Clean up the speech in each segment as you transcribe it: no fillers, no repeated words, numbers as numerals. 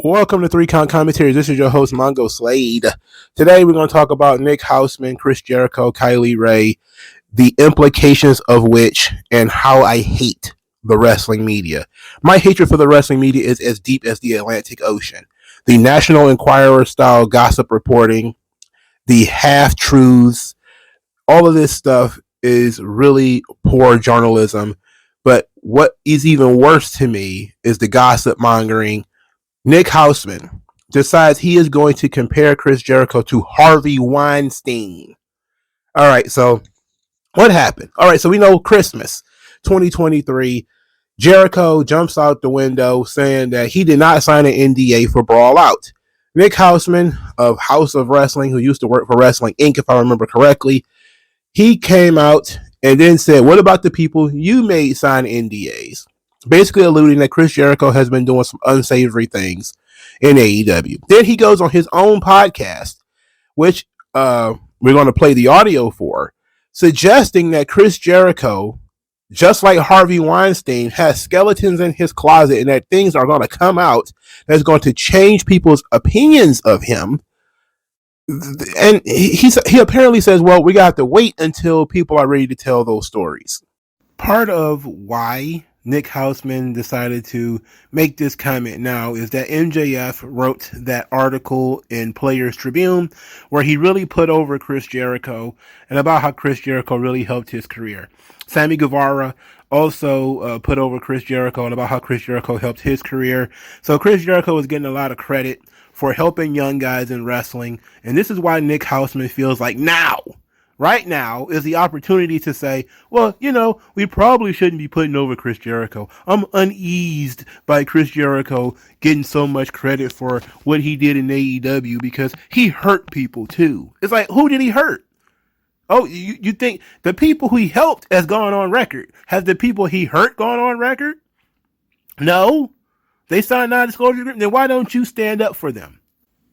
Welcome to 3 Count Commentaries. This is your host, MagMongoSlade. Today we're going to talk about Nick Hausman, Chris Jericho, Kylie Rae, the implications of which and how I hate the wrestling media. My hatred for the wrestling media is as deep as the Atlantic Ocean. The National Enquirer-style gossip reporting, the half-truths, all of this stuff is really poor journalism. But what is even worse to me is the gossip mongering. Nick Hausman decides he is going to compare Chris Jericho to Harvey Weinstein. All right, so what happened? All right, so we know Christmas 2023, Jericho jumps out the window saying that he did not sign an NDA for Brawl Out. Nick Hausman of House of Wrestling, who used to work for Wrestling Inc., if I remember correctly, he came out and then said, what about the people you made sign NDAs? Basically alluding that Chris Jericho has been doing some unsavory things in AEW. Then he goes on his own podcast, which we're going to play the audio for, suggesting that Chris Jericho, just like Harvey Weinstein, has skeletons in his closet and that things are going to come out that's going to change people's opinions of him. And he apparently says, well, we got to wait until people are ready to tell those stories. Part of why Nick Hausman decided to make this comment now is that MJF wrote that article in Players Tribune where he really put over Chris Jericho and about how Chris Jericho really helped his career. Sammy Guevara also put over Chris Jericho and about how Chris Jericho helped his career. So Chris Jericho is getting a lot of credit for helping young guys in wrestling. And this is why Nick Hausman feels like right now is the opportunity to say, well, we probably shouldn't be putting over Chris Jericho. I'm uneased by Chris Jericho getting so much credit for what he did in AEW because he hurt people too. It's like, who did he hurt? Oh, you think the people who he helped has gone on record? Has the people he hurt gone on record? No. They signed non-disclosure agreement. Then why don't you stand up for them?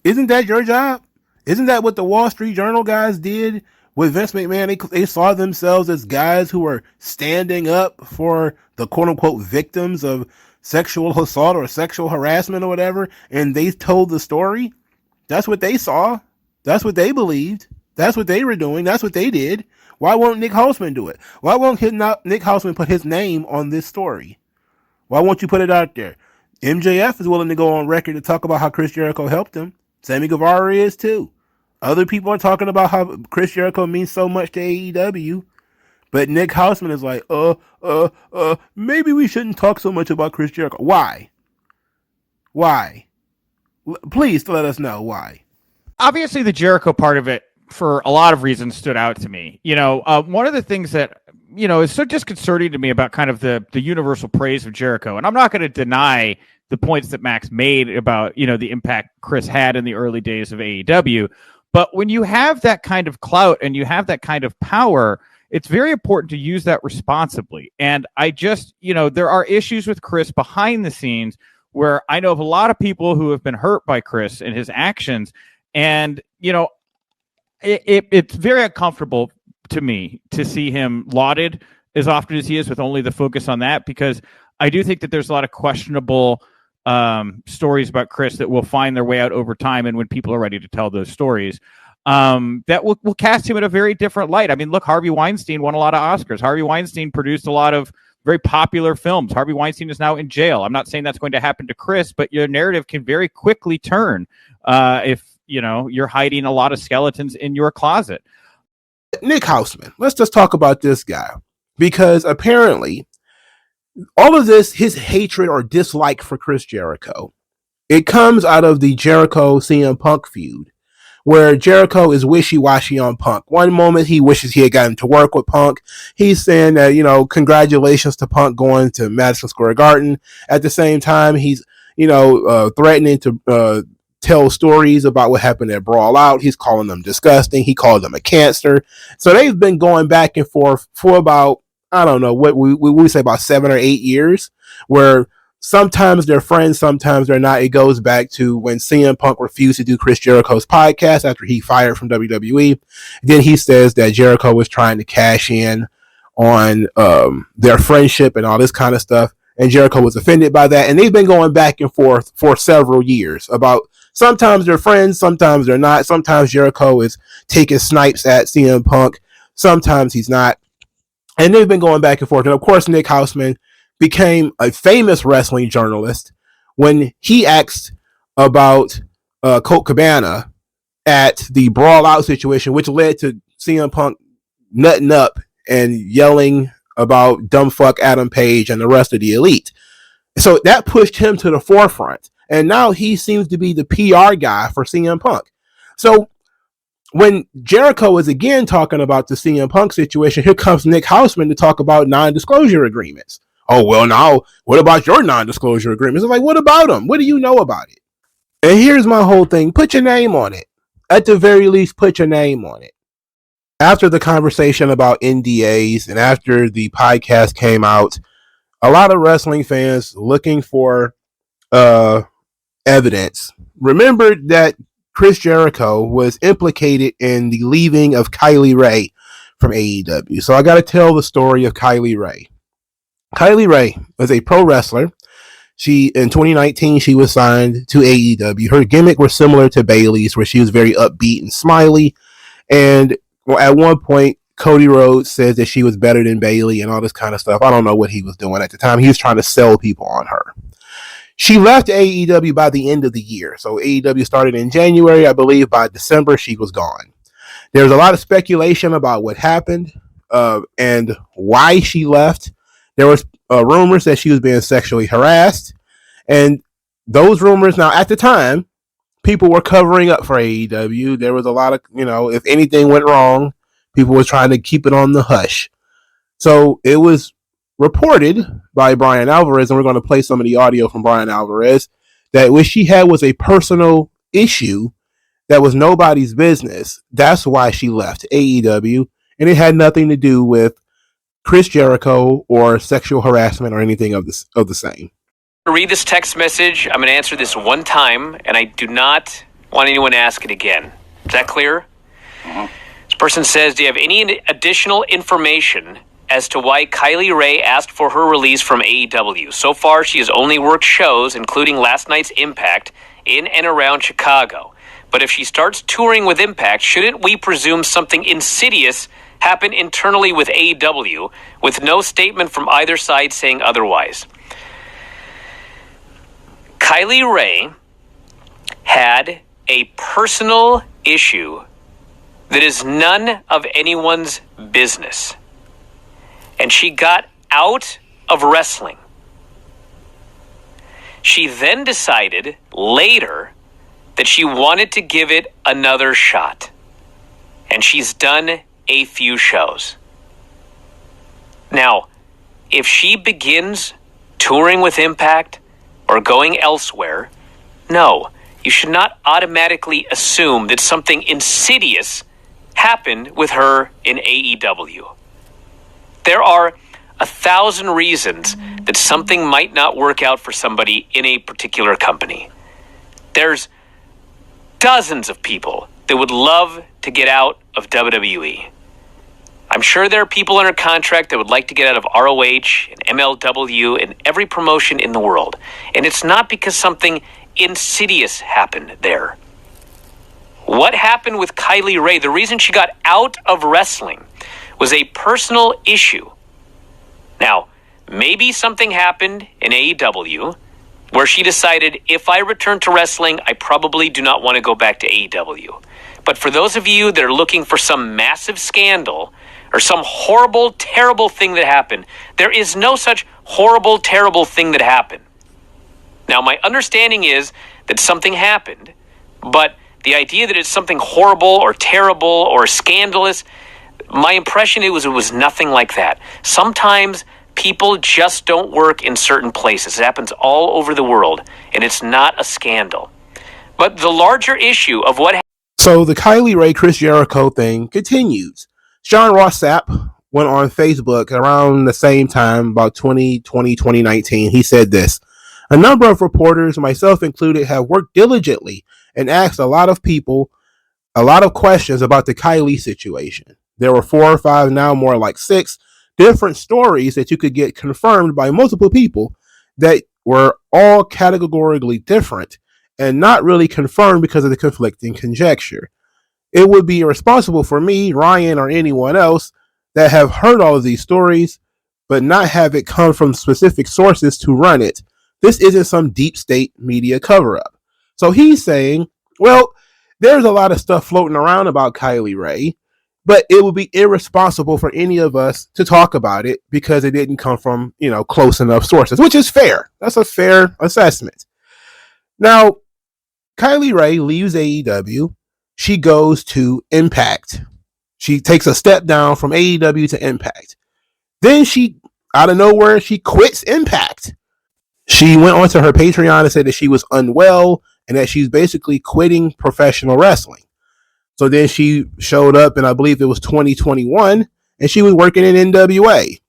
Isn't that your job? Isn't that what the Wall Street Journal guys did with Vince McMahon? They saw themselves as guys who were standing up for the quote-unquote victims of sexual assault or sexual harassment or whatever, and they told the story. That's what they saw. That's what they believed. That's what they were doing. That's what they did. Why won't Nick Hausman do it? Why won't Nick Hausman put his name on this story? Why won't you put it out there? MJF is willing to go on record to talk about how Chris Jericho helped him. Sammy Guevara is too. Other people are talking about how Chris Jericho means so much to AEW. But Nick Hausman is like, maybe we shouldn't talk so much about Chris Jericho. Why? Please let us know why. Obviously, the Jericho part of it, for a lot of reasons, stood out to me. One of the things that, is so disconcerting to me about kind of the universal praise of Jericho, and I'm not going to deny the points that Max made about, the impact Chris had in the early days of AEW. But when you have that kind of clout and you have that kind of power, it's very important to use that responsibly. And I just, there are issues with Chris behind the scenes where I know of a lot of people who have been hurt by Chris and his actions. And, it's very uncomfortable to me to see him lauded as often as he is with only the focus on that, because I do think that there's a lot of questionable stories about Chris that will find their way out over time, and when people are ready to tell those stories, that will cast him in a very different light. I mean, look, Harvey Weinstein won a lot of Oscars. Harvey Weinstein produced a lot of very popular films. Harvey Weinstein is now in jail. I'm not saying that's going to happen to Chris, but your narrative can very quickly turn if you're hiding a lot of skeletons in your closet. Nick Hausman, let's just talk about this guy, because apparently all of this, his hatred or dislike for Chris Jericho, it comes out of the Jericho CM Punk feud, where Jericho is wishy-washy on Punk. One moment he wishes he had gotten to work with Punk. He's saying that, congratulations to Punk going to Madison Square Garden. At the same time, he's, threatening to tell stories about what happened at Brawl Out. He's calling them disgusting. He called them a cancer. So they've been going back and forth for about, I don't know, what we say about 7 or 8 years, where sometimes they're friends, sometimes they're not. It goes back to when CM Punk refused to do Chris Jericho's podcast after he fired from WWE. Then he says that Jericho was trying to cash in on their friendship and all this kind of stuff. and Jericho was offended by that. And they've been going back and forth for several years about sometimes they're friends, sometimes they're not. Sometimes Jericho is taking snipes at CM Punk, sometimes he's not. And they've been going back and forth. And of course, Nick Hausman became a famous wrestling journalist when he asked about Colt Cabana at the Brawl Out situation, which led to CM Punk nutting up and yelling about dumb fuck Adam Page and the rest of the elite. So that pushed him to the forefront. And now he seems to be the PR guy for CM Punk. So when Jericho is again talking about the CM Punk situation, here comes Nick Hausman to talk about non-disclosure agreements. Oh, well, now, what about your non-disclosure agreements? I'm like, what about them? What do you know about it? And here's my whole thing. Put your name on it. At the very least, put your name on it. After the conversation about NDAs and after the podcast came out, a lot of wrestling fans looking for evidence remembered that Chris Jericho was implicated in the leaving of Kylie Rae from AEW. So I got to tell the story of Kylie Rae. Kylie Rae was a pro wrestler. In 2019, she was signed to AEW. Her gimmick was similar to Bayley's, where she was very upbeat and smiley. And at one point, Cody Rhodes said that she was better than Bayley and all this kind of stuff. I don't know what he was doing at the time. He was trying to sell people on her. She left AEW by the end of the year. So AEW started in January. I believe by December, she was gone. There's a lot of speculation about what happened and why she left. There was rumors that she was being sexually harassed. And those rumors, now at the time, people were covering up for AEW. There was a lot of, if anything went wrong, people were trying to keep it on the hush. So it was reported by Brian Alvarez, and we're going to play some of the audio from Brian Alvarez, that what she had was a personal issue that was nobody's business. That's why she left AEW, and it had nothing to do with Chris Jericho or sexual harassment or anything of the same. Read this text message. I'm going to answer this one time, and I do not want anyone to ask it again. Is that clear? Mm-hmm. This person says, do you have any additional information as to why Kylie Rae asked for her release from AEW? So far, she has only worked shows, including last night's Impact, in and around Chicago. But if she starts touring with Impact, shouldn't we presume something insidious happened internally with AEW, with no statement from either side saying otherwise? Kylie Rae had a personal issue that is none of anyone's business. And she got out of wrestling. She then decided later that she wanted to give it another shot. And she's done a few shows. Now, if she begins touring with Impact or going elsewhere, no, you should not automatically assume that something insidious happened with her in AEW. There are 1,000 reasons that something might not work out for somebody in a particular company. There's dozens of people that would love to get out of WWE. I'm sure there are people under contract that would like to get out of ROH and MLW and every promotion in the world. And it's not because something insidious happened there. What happened with Kylie Rae, the reason she got out of wrestling, was a personal issue. Now, maybe something happened in AEW where she decided, if I return to wrestling, I probably do not want to go back to AEW. But for those of you that are looking for some massive scandal or some horrible, terrible thing that happened, there is no such horrible, terrible thing that happened. Now, my understanding is that something happened, but the idea that it's something horrible or terrible or scandalous, my impression it was nothing like that. Sometimes people just don't work in certain places. It happens all over the world, and it's not a scandal. But the larger issue of what So the Kylie Rae Chris Jericho thing continues. Sean Ross Sapp went on Facebook around the same time, about 2020, 2019. He said this: a number of reporters, myself included, have worked diligently and asked a lot of people a lot of questions about the Kylie situation. There were 4 or 5, now more like 6 different stories that you could get confirmed by multiple people that were all categorically different and not really confirmed because of the conflicting conjecture. It would be irresponsible for me, Ryan, or anyone else that have heard all of these stories, but not have it come from specific sources to run it. This isn't some deep state media cover up. So he's saying, well, there's a lot of stuff floating around about Kylie Ray, but it would be irresponsible for any of us to talk about it because it didn't come from, close enough sources, which is fair. That's a fair assessment. Now, Kylie Ray leaves AEW. She goes to Impact. She takes a step down from AEW to Impact. Then she, out of nowhere, she quits Impact. She went onto her Patreon and said that she was unwell and that she's basically quitting professional wrestling. So then she showed up, and I believe it was 2021, and she was working in NWA.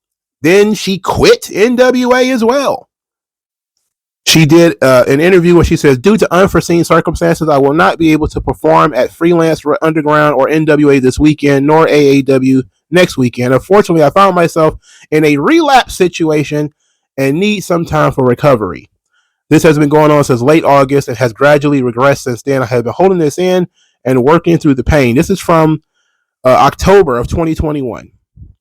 Then she quit NWA as well. She did an interview where she says, due to unforeseen circumstances, I will not be able to perform at Freelance Underground or NWA this weekend, nor AAW next weekend. Unfortunately, I found myself in a relapse situation and need some time for recovery. This has been going on since late August and has gradually regressed since then. I have been holding this in and working through the pain. This is from October of 2021.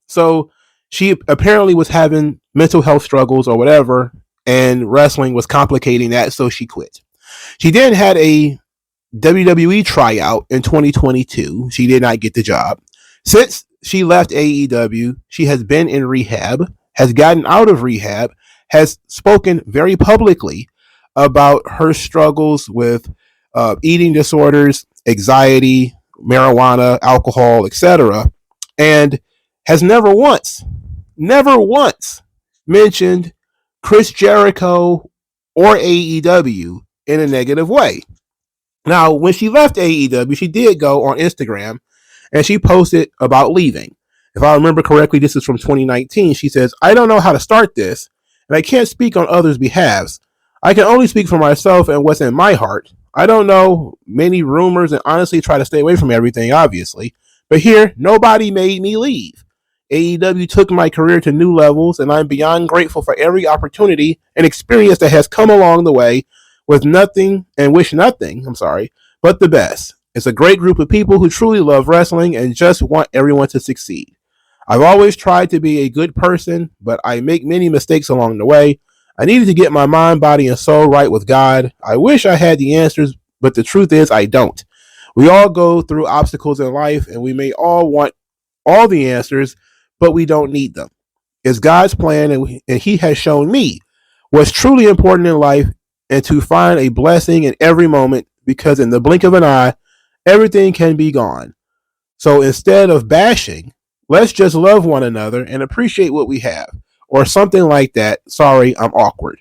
So she apparently was having mental health struggles or whatever, and wrestling was complicating that, so she quit. She then had a WWE tryout in 2022. She did not get the job. Since she left AEW, she has been in rehab, has gotten out of rehab, has spoken very publicly about her struggles with eating disorders, anxiety, marijuana, alcohol, etc., and has never once mentioned Chris Jericho or AEW in a negative way. Now, when she left AEW, she did go on Instagram and she posted about leaving. If I remember correctly, this is from 2019. She says, I don't know how to start this, and I can't speak on others' behalves. I can only speak for myself and what's in my heart. I don't know many rumors and honestly try to stay away from everything, obviously. But here, nobody made me leave. AEW took my career to new levels, and I'm beyond grateful for every opportunity and experience that has come along the way with nothing and wish nothing, but the best. It's a great group of people who truly love wrestling and just want everyone to succeed. I've always tried to be a good person, but I make many mistakes along the way. I needed to get my mind, body, and soul right with God. I wish I had the answers, but the truth is I don't. We all go through obstacles in life, and we may all want all the answers, but we don't need them. It's God's plan, and He has shown me what's truly important in life and to find a blessing in every moment, because in the blink of an eye, everything can be gone. So instead of bashing, let's just love one another and appreciate what we have, or something like that. Sorry, I'm awkward.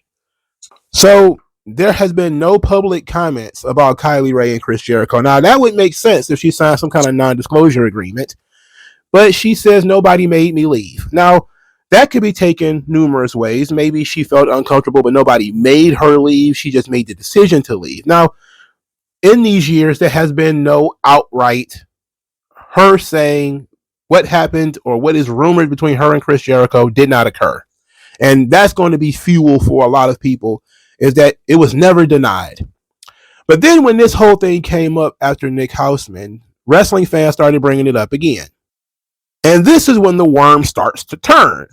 So there has been no public comments about Kylie Ray and Chris Jericho. Now, that would make sense if she signed some kind of non-disclosure agreement, but she says nobody made me leave. Now, that could be taken numerous ways. Maybe she felt uncomfortable, but nobody made her leave. She just made the decision to leave. Now, in these years, there has been no outright her saying what happened or what is rumored between her and Chris Jericho did not occur. And that's going to be fuel for a lot of people, is that it was never denied. But then when this whole thing came up after Nick Houseman, wrestling fans started bringing it up again. And this is when the worm starts to turn.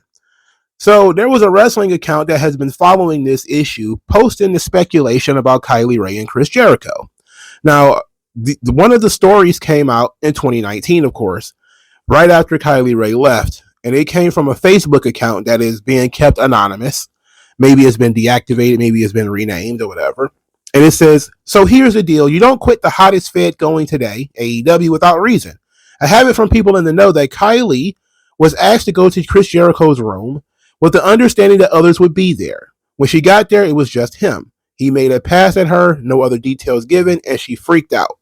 So there was a wrestling account that has been following this issue, posting the speculation about Kylie Ray and Chris Jericho. Now, one of the stories came out in 2019, of course, right after Kylie Ray left. And it came from a Facebook account that is being kept anonymous. Maybe it's been deactivated, maybe it's been renamed or whatever. And it says, so here's the deal. You don't quit the hottest Fed going today, AEW, without reason. I have it from people in the know that Kylie was asked to go to Chris Jericho's room with the understanding that others would be there. When she got there, it was just him. He made a pass at her, no other details given, and she freaked out.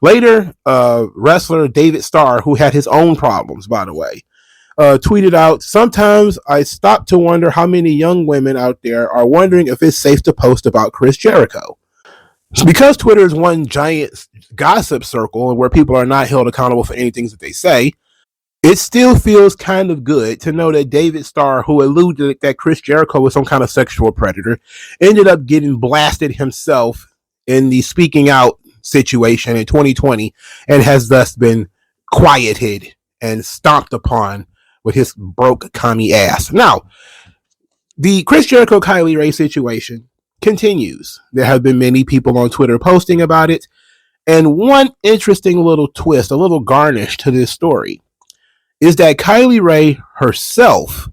Later, wrestler David Starr, who had his own problems, by the way, tweeted out, sometimes I stop to wonder how many young women out there are wondering if it's safe to post about Chris Jericho. Because Twitter is one giant gossip circle where people are not held accountable for anything that they say, it still feels kind of good to know that David Starr, who alluded that Chris Jericho was some kind of sexual predator, ended up getting blasted himself in the speaking out situation in 2020 and has thus been quieted and stomped upon with his broke commie ass. Now, the Chris Jericho Kylie Ray situation continues. There have been many people on Twitter posting about it. And one interesting little twist, a little garnish to this story, is that Kylie Ray herself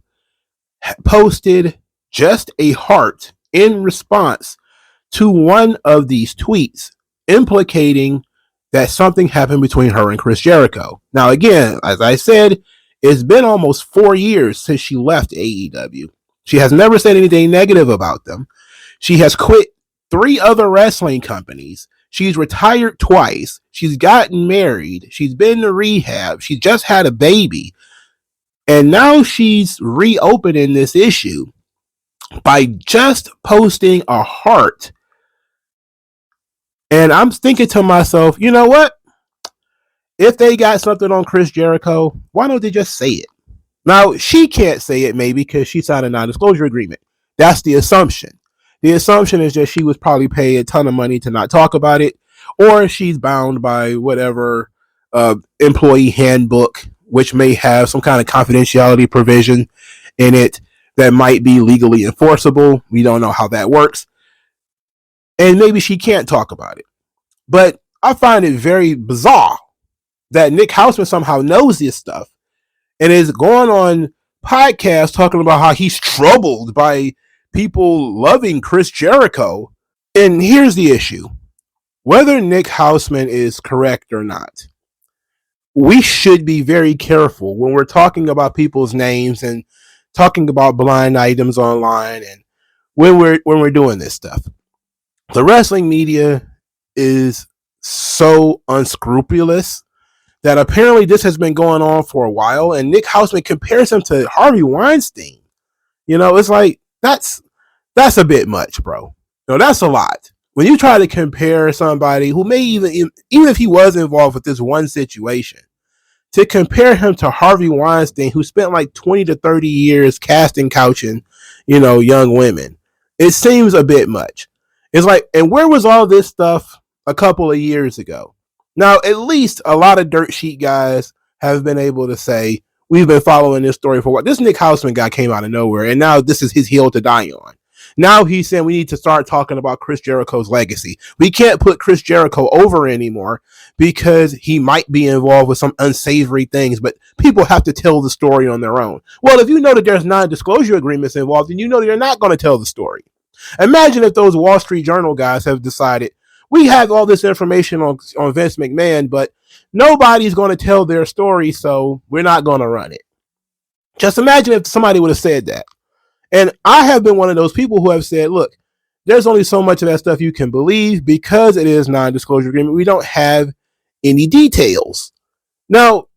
posted just a heart in response to one of these tweets implicating that something happened between her and Chris Jericho. Now, again, as I said, it's been almost 4 years since she left AEW. She has never said anything negative about them. She has quit 3 other wrestling companies. She's retired twice. She's gotten married. She's been to rehab. She just had a baby. And now she's reopening this issue by just posting a heart. And I'm thinking to myself, you know what? If they got something on Chris Jericho, why don't they just say it? Now, she can't say it maybe because she signed a non-disclosure agreement. That's the assumption. The assumption is that she was probably paid a ton of money to not talk about it, or she's bound by whatever employee handbook, which may have some kind of confidentiality provision in it that might be legally enforceable. We don't know how that works. And maybe she can't talk about it. But I find it very bizarre that Nick Hausman somehow knows this stuff and is going on podcasts talking about how he's troubled by people loving Chris Jericho. And here's the issue. Whether Nick Hausman is correct or not, we should be very careful when we're talking about people's names and talking about blind items online and when we're doing this stuff. The wrestling media is so unscrupulous that apparently this has been going on for a while, and Nick Hausman compares him to Harvey Weinstein. You know, it's like that's a bit much, bro. No, that's a lot. When you try to compare somebody who may even if he was involved with this one situation, to compare him to Harvey Weinstein, who spent like 20 to 30 years casting couching, young women, it seems a bit much. It's like, and where was all this stuff a couple of years ago? Now, at least a lot of dirt sheet guys have been able to say, we've been following this story for a while. This Nick Hausman guy came out of nowhere, and now this is his hill to die on. Now he's saying we need to start talking about Chris Jericho's legacy. We can't put Chris Jericho over anymore because he might be involved with some unsavory things, but people have to tell the story on their own. Well, if you know that there's non-disclosure agreements involved, then you know that you're not going to tell the story. Imagine if those Wall Street Journal guys have decided, we have all this information on Vince McMahon, but nobody's going to tell their story, so we're not going to run it. Just imagine if somebody would have said that. And I have been one of those people who have said, look, there's only so much of that stuff you can believe because it is non-disclosure agreement. We don't have any details. Now,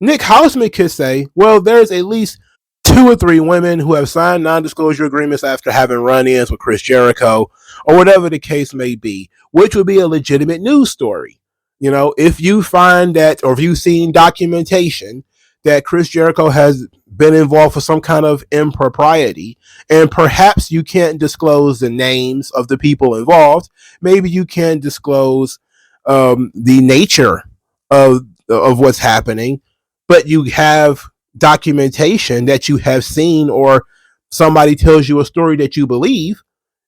Nick Hausman could say, well, there's at least 2 or 3 women who have signed non-disclosure agreements after having run-ins with Chris Jericho or whatever the case may be, which would be a legitimate news story. If you find that, or if you've seen documentation that Chris Jericho has been involved with some kind of impropriety, and perhaps you can't disclose the names of the people involved, maybe you can disclose the nature of what's happening, but you have documentation that you have seen, or somebody tells you a story that you believe,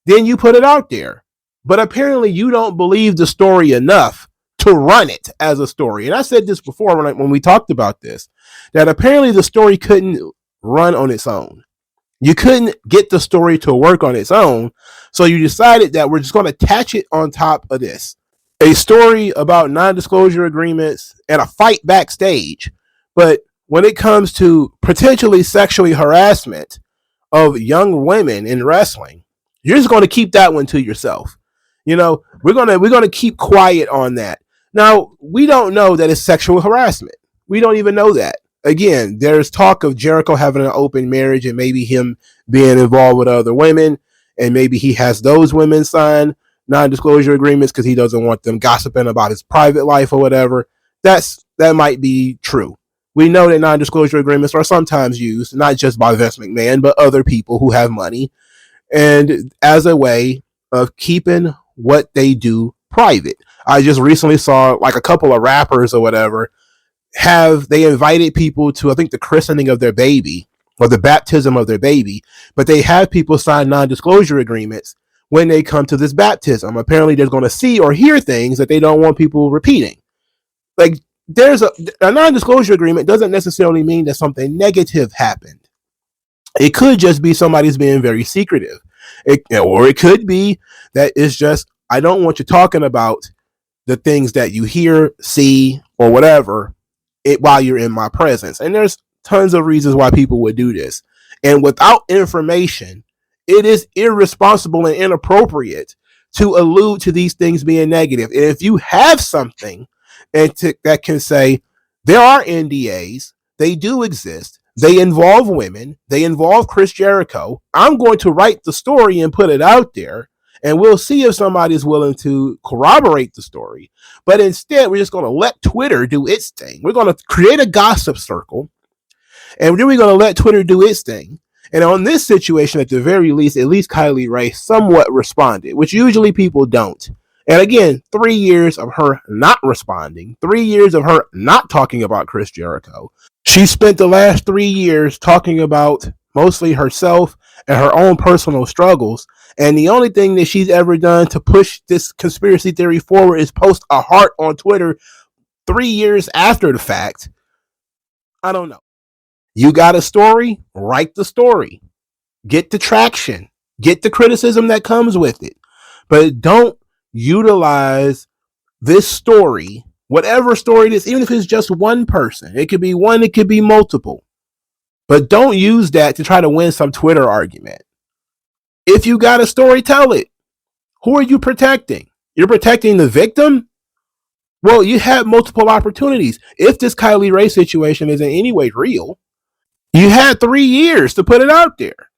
then you put it out there. But apparently you don't believe the story enough to run it as a story. And I said this before when we talked about this, that apparently the story couldn't run on its own. You couldn't get the story to work on its own. So you decided that we're just going to attach it on top of this. A story about non-disclosure agreements and a fight backstage. But when it comes to potentially sexually harassment of young women in wrestling, you're just going to keep that one to yourself. We're going to keep quiet on that. Now, we don't know that it's sexual harassment. We don't even know that. Again, there's talk of Jericho having an open marriage and maybe him being involved with other women, and maybe he has those women sign non-disclosure agreements because he doesn't want them gossiping about his private life or whatever. That might be true. We know that non-disclosure agreements are sometimes used, not just by Vince McMahon, but other people who have money, and as a way of keeping what they do private. I just recently saw like a couple of rappers or whatever they invited people to, I think, the christening of their baby or the baptism of their baby, but they have people sign non-disclosure agreements when they come to this baptism. Apparently they're going to see or hear things that they don't want people repeating. Like, there's a non-disclosure agreement doesn't necessarily mean that something negative happened. It could just be somebody's being very secretive. Or it could be that it's just, I don't want you talking about the things that you hear, see, or whatever while you're in my presence. And there's tons of reasons why people would do this. And without information, it is irresponsible and inappropriate to allude to these things being negative. And if you have something that can say there are NDAs, they do exist, they involve women, they involve Chris Jericho, I'm going to write the story and put it out there, and we'll see if somebody's willing to corroborate the story. But instead, we're just going to let Twitter do its thing. We're going to create a gossip circle, and then we're going to let Twitter do its thing. And on this situation, at the very least, at least Kylie Rae somewhat responded, which usually people don't. And again, 3 years of her not responding, 3 years of her not talking about Chris Jericho. She spent the last 3 years talking about mostly herself and her own personal struggles. And the only thing that she's ever done to push this conspiracy theory forward is post a heart on Twitter 3 years after the fact. I don't know. You got a story? Write the story. Get the traction. Get the criticism that comes with it. But don't utilize this story, whatever story it is, even if it's just one person. It could be one, it could be multiple. But don't use that to try to win some Twitter argument. If you got a story, tell it. Who are you protecting? You're protecting the victim? Well, you had multiple opportunities. If this Kylie Rae situation is in any way real, you had 3 years to put it out there.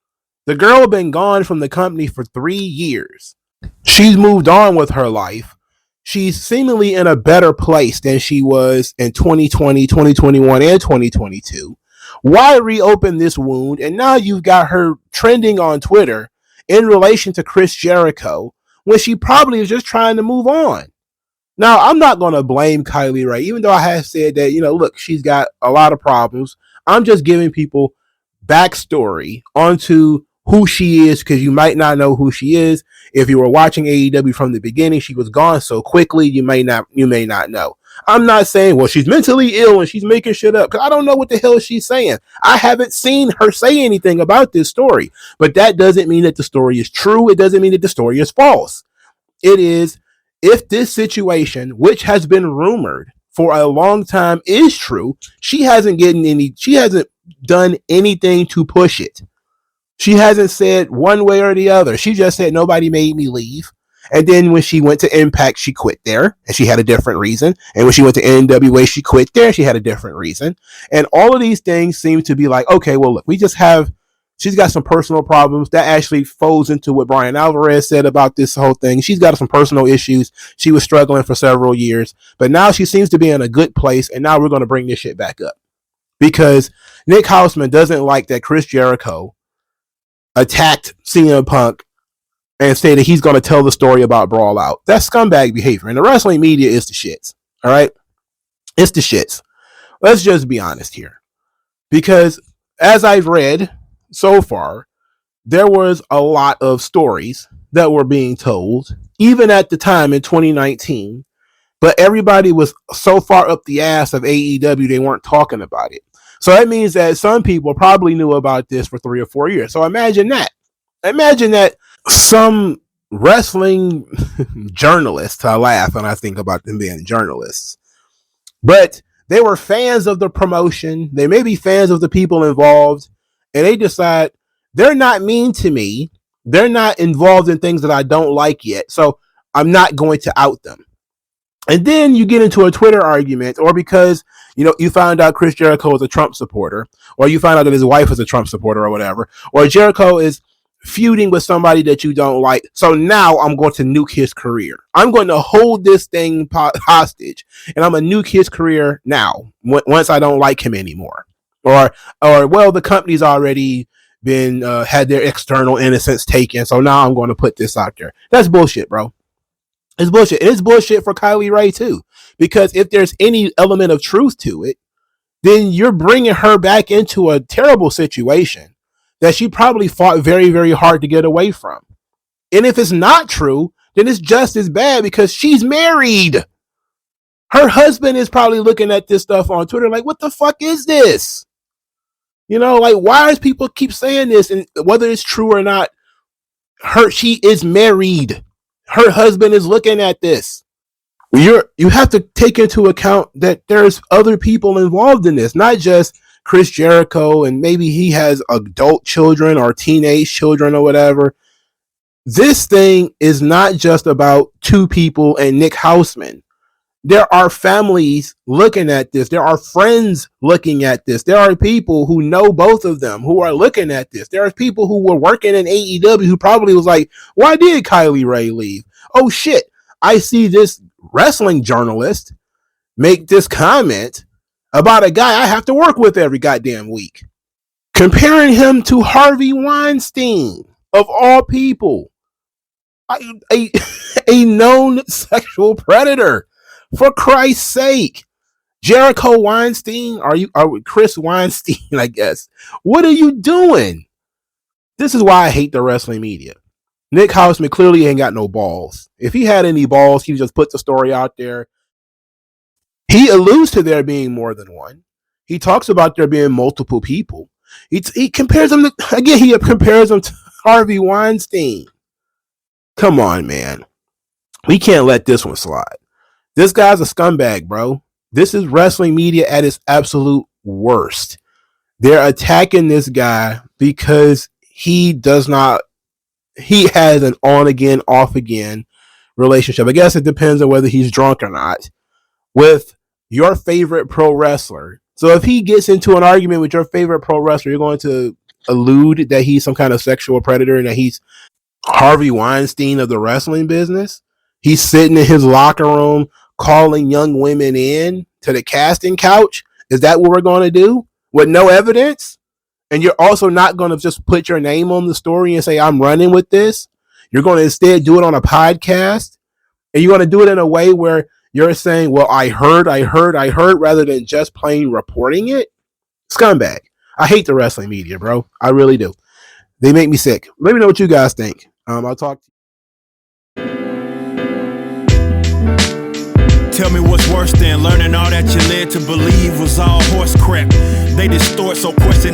The girl had been gone from the company for 3 years. She's moved on with her life. She's seemingly in a better place than she was in 2020, 2021, and 2022. Why reopen this wound? And now you've got her trending on Twitter in relation to Chris Jericho when she probably is just trying to move on. Now, I'm not going to blame Kylie Rae, even though I have said that, look, she's got a lot of problems. I'm just giving people backstory onto who she is, because you might not know who she is. If you were watching AEW from the beginning, she was gone so quickly, you may not know. I'm not saying, well, she's mentally ill and she's making shit up, because I don't know what the hell she's saying. I haven't seen her say anything about this story, but that doesn't mean that the story is true. It doesn't mean that the story is false. It is, if this situation, which has been rumored for a long time, is true, she hasn't done anything to push it. She hasn't said one way or the other. She just said, nobody made me leave. And then when she went to Impact, she quit there, and she had a different reason. And when she went to NWA, she quit there, she had a different reason. And all of these things seem to be like, okay, well, look, she's got some personal problems. That actually folds into what Brian Alvarez said about this whole thing. She's got some personal issues. She was struggling for several years, but now she seems to be in a good place, and now we're going to bring this shit back up. Because Nick Hausman doesn't like that Chris Jericho attacked CM Punk and say that he's going to tell the story about Brawl Out. That's scumbag behavior. And the wrestling media is the shits. All right? It's the shits. Let's just be honest here. Because as I've read so far, there was a lot of stories that were being told, even at the time in 2019, but everybody was so far up the ass of AEW, they weren't talking about it. So that means that some people probably knew about this for 3 or 4 years. So imagine that. Imagine that some wrestling journalists, I laugh when I think about them being journalists, but they were fans of the promotion. They may be fans of the people involved, and they decide they're not mean to me. They're not involved in things that I don't like yet. So I'm not going to out them. And then you get into a Twitter argument, or because, you found out Chris Jericho is a Trump supporter, or you find out that his wife is a Trump supporter or whatever, or Jericho is feuding with somebody that you don't like. So now I'm going to nuke his career. I'm going to hold this thing hostage, and I'm going to nuke his career now once I don't like him anymore. Or well, the company's already been had their external innocence taken, so now I'm going to put this out there. That's bullshit, bro. It's bullshit. And it's bullshit for Kylie Ray too, because if there's any element of truth to it, then you're bringing her back into a terrible situation that she probably fought very, very hard to get away from. And if it's not true, then it's just as bad because she's married. Her husband is probably looking at this stuff on Twitter like, what the fuck is this? You know, like, why does people keep saying this? And whether it's true or not, she is married. Her husband is looking at this. You have to take into account that there's other people involved in this, not just Chris Jericho, and maybe he has adult children or teenage children or whatever. This thing is not just about two people and Nick Houseman. There are families looking at this. There are friends looking at this. There are people who know both of them who are looking at this. There are people who were working in AEW who probably was like, why did Kylie Ray leave? Oh shit, I see this wrestling journalist make this comment about a guy I have to work with every goddamn week, comparing him to Harvey Weinstein, of all people, a known sexual predator. For Christ's sake, Jericho Weinstein, Chris Weinstein, I guess. What are you doing? This is why I hate the wrestling media. Nick Houseman clearly ain't got no balls. If he had any balls, he just put the story out there. He alludes to there being more than one. He talks about there being multiple people. He compares them to Harvey Weinstein. Come on, man. We can't let this one slide. This guy's a scumbag, bro. This is wrestling media at its absolute worst. They're attacking this guy because he has an on again, off again relationship. I guess it depends on whether he's drunk or not with your favorite pro wrestler. So if he gets into an argument with your favorite pro wrestler, you're going to allude that he's some kind of sexual predator and that he's Harvey Weinstein of the wrestling business. He's sitting in his locker room calling young women in to the casting couch. Is that what we're going to do with no evidence? And you're also not going to just put your name on the story and say, I'm running with this. You're going to instead do it on a podcast. And you're going to do it in a way where you're saying, well, I heard, rather than just plain reporting it. Scumbag. I hate the wrestling media, bro. I really do. They make me sick. Let me know what you guys think. I'll talk to you. Tell me what's worse than learning all that you led to believe was all horse crap. They distort, so question